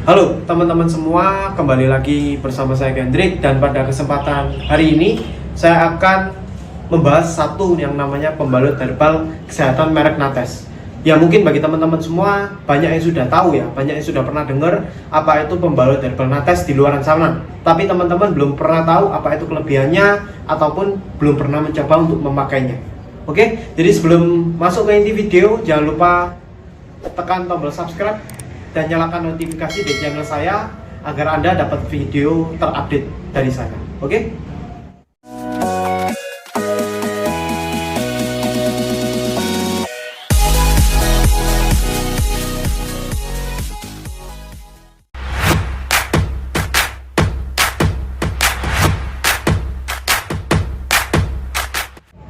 Halo teman-teman semua, kembali lagi bersama saya Gendrik, dan pada kesempatan hari ini saya akan membahas satu yang namanya pembalut herbal kesehatan merek Nates. Ya mungkin bagi teman-teman semua banyak yang sudah tahu ya, banyak yang sudah pernah dengar apa itu pembalut herbal Nates di luaran sana. Tapi teman-teman belum pernah tahu apa itu kelebihannya ataupun belum pernah mencoba untuk memakainya. Oke, jadi sebelum masuk ke inti video, jangan lupa tekan tombol subscribe dan nyalakan notifikasi di channel saya agar Anda dapat video terupdate dari saya. Oke?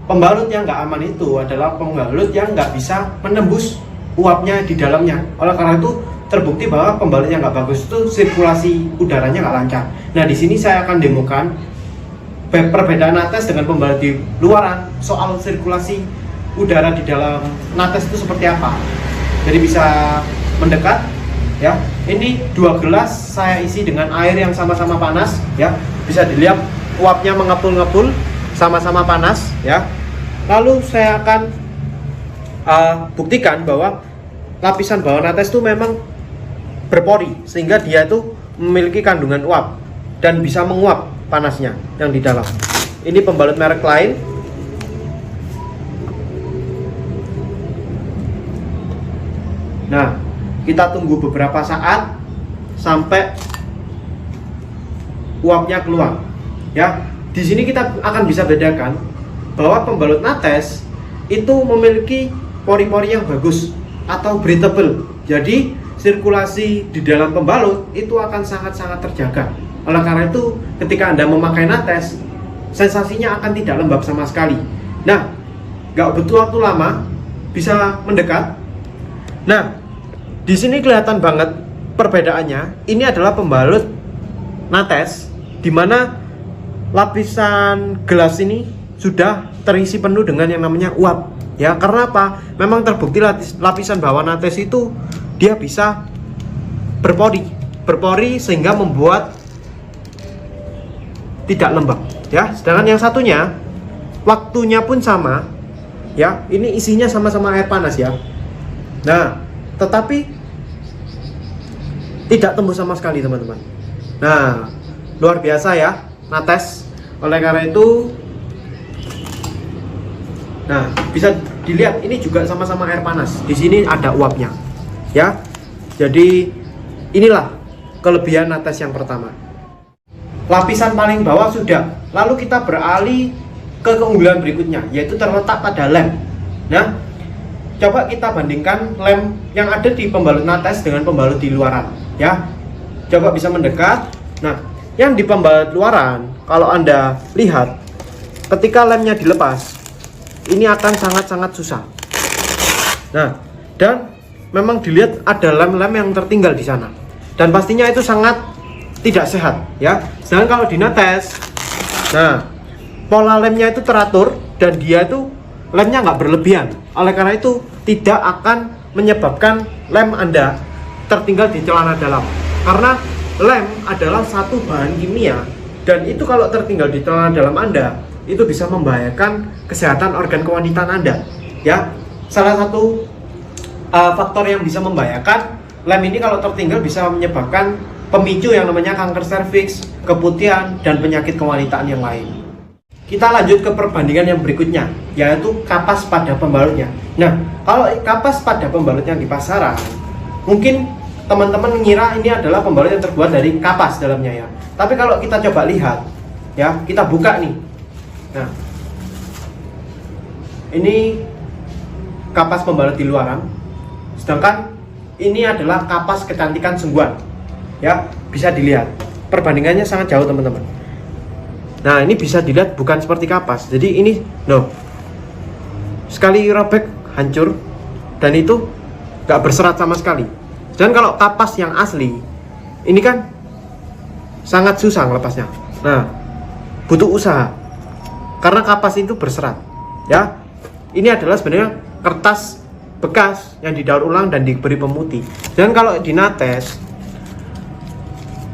Pembalut yang nggak aman itu adalah pembalut yang nggak bisa menembus uapnya di dalamnya. Oleh karena itu terbukti bahwa pembalut yang nggak bagus itu sirkulasi udaranya nggak lancar. Nah, di sini saya akan demokan perbedaan Nates dengan pembalut di luaran soal sirkulasi udara di dalam Nates itu seperti apa. Jadi bisa mendekat ya. Ini 2 gelas saya isi dengan air yang sama-sama panas ya. Bisa dilihat uapnya mengepul-ngepul, sama-sama panas ya. Lalu saya akan buktikan bahwa lapisan bawah Nates itu memang berpori sehingga dia itu memiliki kandungan uap dan bisa menguap panasnya yang di dalam. Ini pembalut merek lain. Nah, kita tunggu beberapa saat sampai uapnya keluar. Ya, di sini kita akan bisa bedakan bahwa pembalut Nates itu memiliki pori-pori yang bagus atau breathable. Jadi sirkulasi di dalam pembalut itu akan sangat-sangat terjaga. Oleh karena itu, ketika Anda memakai Nates, sensasinya akan tidak lembab sama sekali. Nah, nggak butuh waktu lama, bisa mendekat. Nah, di sini kelihatan banget perbedaannya. Ini adalah pembalut Nates, di mana lapisan gelas ini sudah terisi penuh dengan yang namanya uap. Ya, karena apa? Memang terbukti lapisan bawah Nates itu dia bisa berpori sehingga membuat tidak lembab ya. Sedangkan yang satunya waktunya pun sama ya, ini isinya sama-sama air panas ya. Nah, tetapi tidak tembus sama sekali teman-teman. Nah, luar biasa ya Nates. Oleh karena itu, nah, bisa dilihat ini juga sama-sama air panas. Di sini ada uapnya. Ya. Jadi inilah kelebihan Nates yang pertama. Lapisan paling bawah sudah. Lalu kita beralih ke keunggulan berikutnya, yaitu terletak pada lem. Nah, coba kita bandingkan lem yang ada di pembalut Nates dengan pembalut di luaran, ya. Coba bisa mendekat. Nah, yang di pembalut luaran, kalau Anda lihat ketika lemnya dilepas, ini akan sangat-sangat susah. Nah, dan memang dilihat ada lem-lem yang tertinggal di sana, dan pastinya itu sangat tidak sehat ya. Sedangkan kalau di Nates, nah, pola lemnya itu teratur dan dia itu lemnya nggak berlebihan. Oleh karena itu tidak akan menyebabkan lem Anda tertinggal di celana dalam, karena lem adalah satu bahan kimia dan itu kalau tertinggal di celana dalam Anda itu bisa membahayakan kesehatan organ kewanitaan Anda ya. Salah satu faktor yang bisa membahayakan lem ini kalau tertinggal bisa menyebabkan pemicu yang namanya kanker serviks, keputihan, dan penyakit kewanitaan yang lain. Kita lanjut ke perbandingan yang berikutnya, yaitu kapas pada pembalutnya. Nah, kalau kapas pada pembalut yang di pasaran, mungkin teman-teman mengira ini adalah pembalut yang terbuat dari kapas dalamnya ya. Tapi kalau kita coba lihat, ya, kita buka nih. Nah, ini kapas pembalut di luaran, sedangkan ini adalah kapas kecantikan sungguhan. Ya, bisa dilihat perbandingannya sangat jauh teman-teman. Nah, ini bisa dilihat bukan seperti kapas. Jadi ini loh, sekali robek hancur dan itu nggak berserat sama sekali. Dan kalau kapas yang asli, ini kan sangat susah melepasnya. Nah, butuh usaha karena kapas itu berserat ya. Ini adalah sebenarnya kertas bekas yang didaur ulang dan diberi pemutih. Dan kalau di Nates,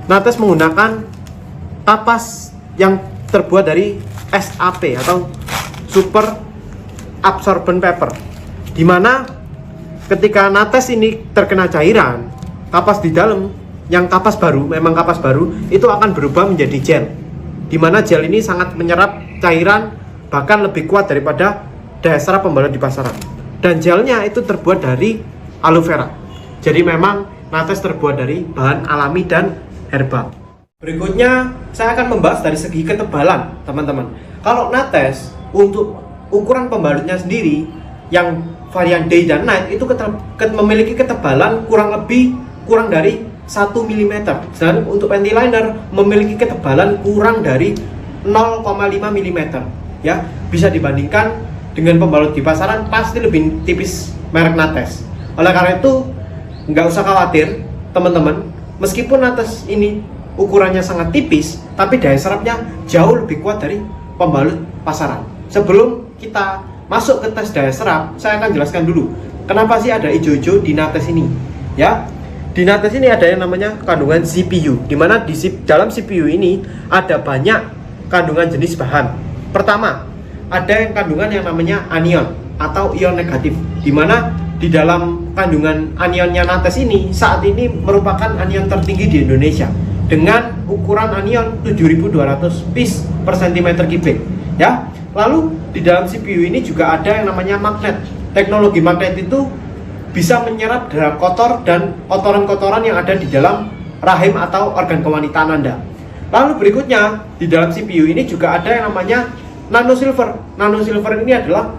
Nates menggunakan kapas yang terbuat dari SAP atau Super Absorbent Paper, dimana ketika nates ini terkena cairan, kapas di dalam yang kapas baru, memang kapas baru, itu akan berubah menjadi gel, dimana gel ini sangat menyerap cairan, bahkan lebih kuat daripada daya serap pembalut di pasaran. Dan gelnya itu terbuat dari aloe vera. Jadi memang nates terbuat dari bahan alami dan herbal. Berikutnya saya akan membahas dari segi ketebalan, teman-teman. Kalau nates untuk ukuran pembalutnya sendiri yang varian day dan night itu memiliki ketebalan kurang dari 1 mm, dan untuk panty liner memiliki ketebalan kurang dari 0,5 mm, ya. Bisa dibandingkan dengan pembalut di pasaran pasti lebih tipis merek nates. Oleh karena itu nggak usah khawatir, teman-teman, meskipun nates ini ukurannya sangat tipis, tapi daya serapnya jauh lebih kuat dari pembalut pasaran. Sebelum kita masuk ke tes daya serap, saya akan jelaskan dulu kenapa sih ada ijo-ijo di nates ini, ya. Di nates ini ada yang namanya kandungan CPU, dimana di dalam CPU ini ada banyak kandungan jenis bahan. Pertama, ada yang kandungan yang namanya anion atau ion negatif, dimana di dalam kandungan anionnya nates ini saat ini merupakan anion tertinggi di Indonesia dengan ukuran anion 7200 piece per cm kubik, ya. Lalu di dalam CPU ini juga ada yang namanya magnet. Teknologi magnet itu bisa menyerap darah kotor dan kotoran-kotoran yang ada di dalam rahim atau organ kewanitaan Anda. Lalu berikutnya di dalam CPU ini juga ada yang namanya nanosilver. Nanosilver ini adalah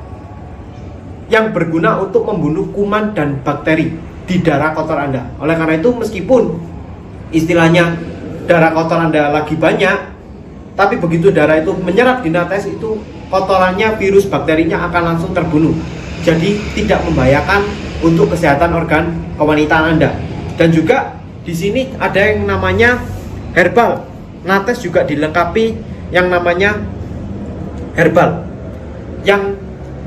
yang berguna untuk membunuh kuman dan bakteri di darah kotor Anda. Oleh karena itu meskipun istilahnya darah kotor Anda lagi banyak, tapi begitu darah itu menyerap di nates itu kotorannya, virus, bakterinya akan langsung terbunuh. Jadi tidak membahayakan untuk kesehatan organ kewanitaan Anda. Dan juga di sini ada yang namanya herbal. Nates juga dilengkapi yang namanya herbal, yang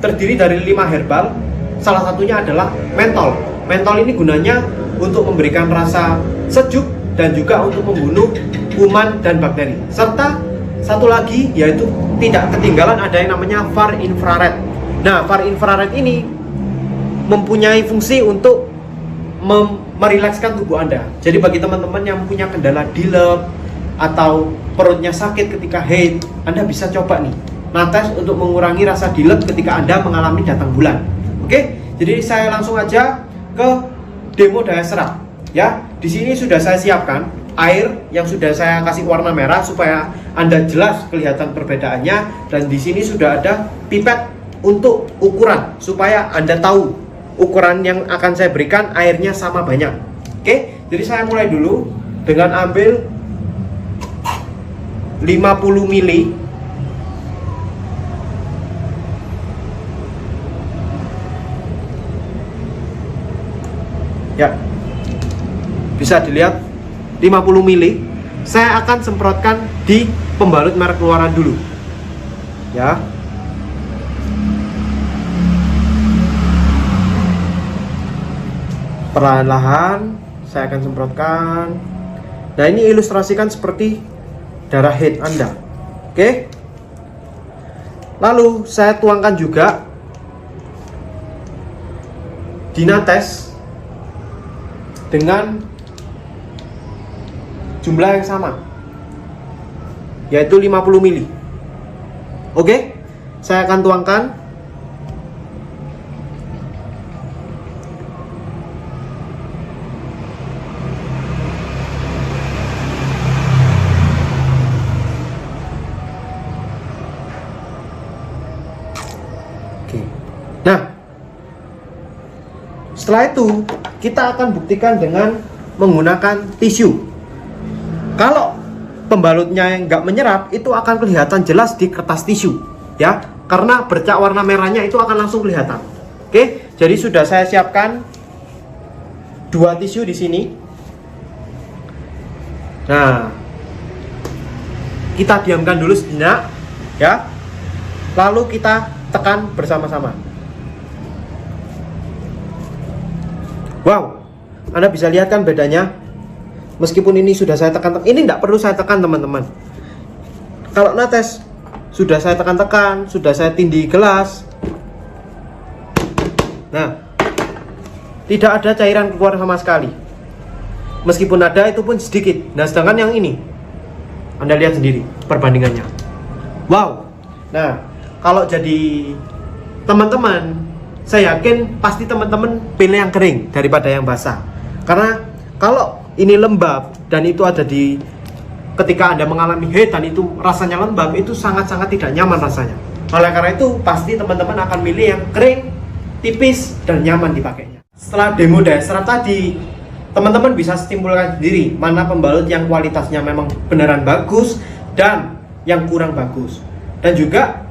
terdiri dari 5 herbal. Salah satunya adalah mentol. Mentol ini gunanya untuk memberikan rasa sejuk dan juga untuk membunuh kuman dan bakteri. Serta satu lagi yaitu tidak ketinggalan ada yang namanya far infrared. Nah, far infrared ini mempunyai fungsi untuk merilekskan tubuh Anda. Jadi bagi teman-teman yang punya kendala dilep atau perutnya sakit ketika haid, Anda bisa coba nih nates untuk mengurangi rasa dilep ketika Anda mengalami datang bulan. Oke, jadi saya langsung aja ke demo daya serap. Ya, di sini sudah saya siapkan air yang sudah saya kasih warna merah supaya Anda jelas kelihatan perbedaannya, dan di sini sudah ada pipet untuk ukuran supaya Anda tahu ukuran yang akan saya berikan airnya sama banyak. Oke, jadi saya mulai dulu dengan ambil 50 ml. Ya, bisa dilihat 50 ml. Saya akan semprotkan di pembalut merek luaran dulu, ya. Perlahan-lahan saya akan semprotkan. Nah, ini ilustrasikan seperti darah haid Anda. Oke. Lalu saya tuangkan juga di nates dengan jumlah yang sama, yaitu 50 ml. Oke, saya akan tuangkan. Oke. Nah, setelah itu kita akan buktikan dengan menggunakan tisu. Kalau pembalutnya yang nggak menyerap, itu akan kelihatan jelas di kertas tisu, ya, karena bercak warna merahnya itu akan langsung kelihatan. Oke, jadi sudah saya siapkan 2 tisu di sini. Nah, kita diamkan dulu sejenak, ya, lalu kita tekan bersama-sama. Wow, Anda bisa lihat kan bedanya. Meskipun ini sudah saya tekan, ini tidak perlu saya tekan teman-teman. Kalau netes sudah saya tekan-tekan, sudah saya tindih gelas. Nah, tidak ada cairan keluar sama sekali. Meskipun ada, itu pun sedikit. Nah, sedangkan yang ini, Anda lihat sendiri perbandingannya. Wow. Nah, kalau jadi teman-teman, saya yakin pasti teman-teman pilih yang kering daripada yang basah. Karena kalau ini lembab dan itu ada di ketika Anda mengalami head dan itu rasanya lembab, itu sangat-sangat tidak nyaman rasanya. Oleh karena itu, pasti teman-teman akan milih yang kering, tipis, dan nyaman dipakainya. Setelah demo daya serap tadi, teman-teman bisa simpulkan sendiri mana pembalut yang kualitasnya memang beneran bagus dan yang kurang bagus. Dan juga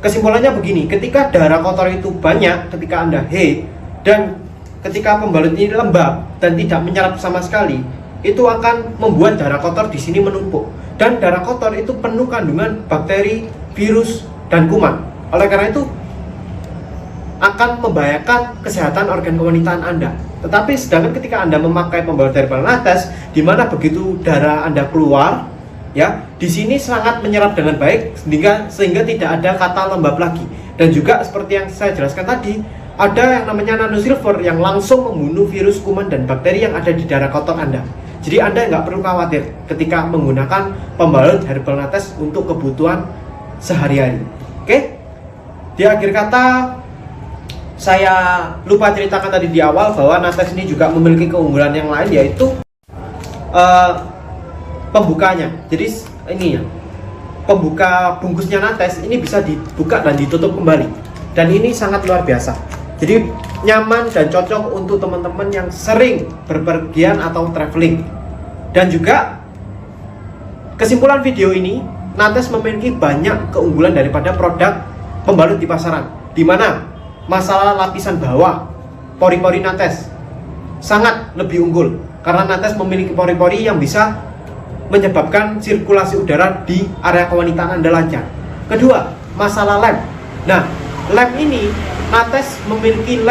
kesimpulannya begini, ketika darah kotor itu banyak ketika Anda head dan ketika pembalut ini lembab dan tidak menyerap sama sekali, itu akan membuat darah kotor di sini menumpuk, dan darah kotor itu penuh kandungan bakteri, virus, dan kuman. Oleh karena itu akan membahayakan kesehatan organ kewanitaan Anda. Tetapi sedangkan ketika Anda memakai pembalut herbal nates, di mana begitu darah Anda keluar, ya, di sini sangat menyerap dengan baik sehingga tidak ada kata lembab lagi. Dan juga seperti yang saya jelaskan tadi, ada yang namanya nanosilver yang langsung membunuh virus, kuman, dan bakteri yang ada di darah kotor Anda. Jadi Anda nggak perlu khawatir ketika menggunakan pembalut herbal nates untuk kebutuhan sehari-hari. Oke? Di akhir kata, saya lupa ceritakan tadi di awal bahwa nates ini juga memiliki keunggulan yang lain, yaitu pembukanya. Jadi ini ya, pembuka bungkusnya nates ini bisa dibuka dan ditutup kembali, dan ini sangat luar biasa. Jadi nyaman dan cocok untuk teman-teman yang sering berpergian atau traveling. Dan juga kesimpulan video ini, nates memiliki banyak keunggulan daripada produk pembalut di pasaran, di mana masalah lapisan bawah pori-pori nates sangat lebih unggul karena nates memiliki pori-pori yang bisa menyebabkan sirkulasi udara di area kewanitaan Anda lancar. Kedua, masalah lem. Nah, lem ini nates memiliki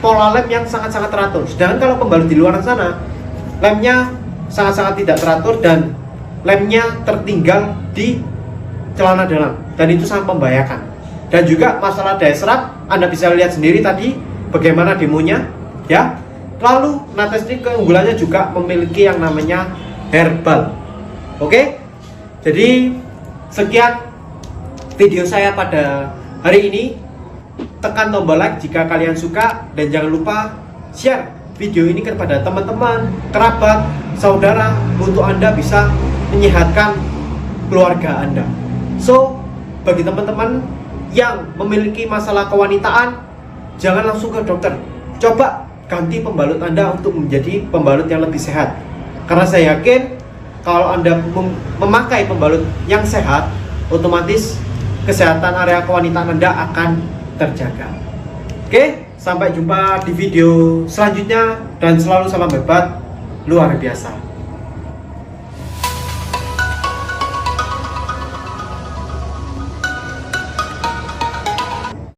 pola lem yang sangat-sangat teratur. Sedangkan kalau pembalut di luar sana, lemnya sangat-sangat tidak teratur dan lemnya tertinggal di celana dalam, dan itu sangat membahayakan. Dan juga masalah daya serap, Anda bisa lihat sendiri tadi bagaimana demonya, ya. Lalu nates ini keunggulannya juga memiliki yang namanya herbal. Oke? Jadi sekian video saya pada hari ini. Tekan tombol like jika kalian suka, dan jangan lupa share video ini kepada teman-teman, kerabat, saudara, untuk Anda bisa menyehatkan keluarga Anda. So, bagi teman-teman yang memiliki masalah kewanitaan, jangan langsung ke dokter. Coba ganti pembalut Anda untuk menjadi pembalut yang lebih sehat. Karena saya yakin kalau Anda memakai pembalut yang sehat, otomatis kesehatan area kewanitaan Anda akan terjaga. Oke, sampai jumpa di video selanjutnya, dan selalu salam hebat luar biasa.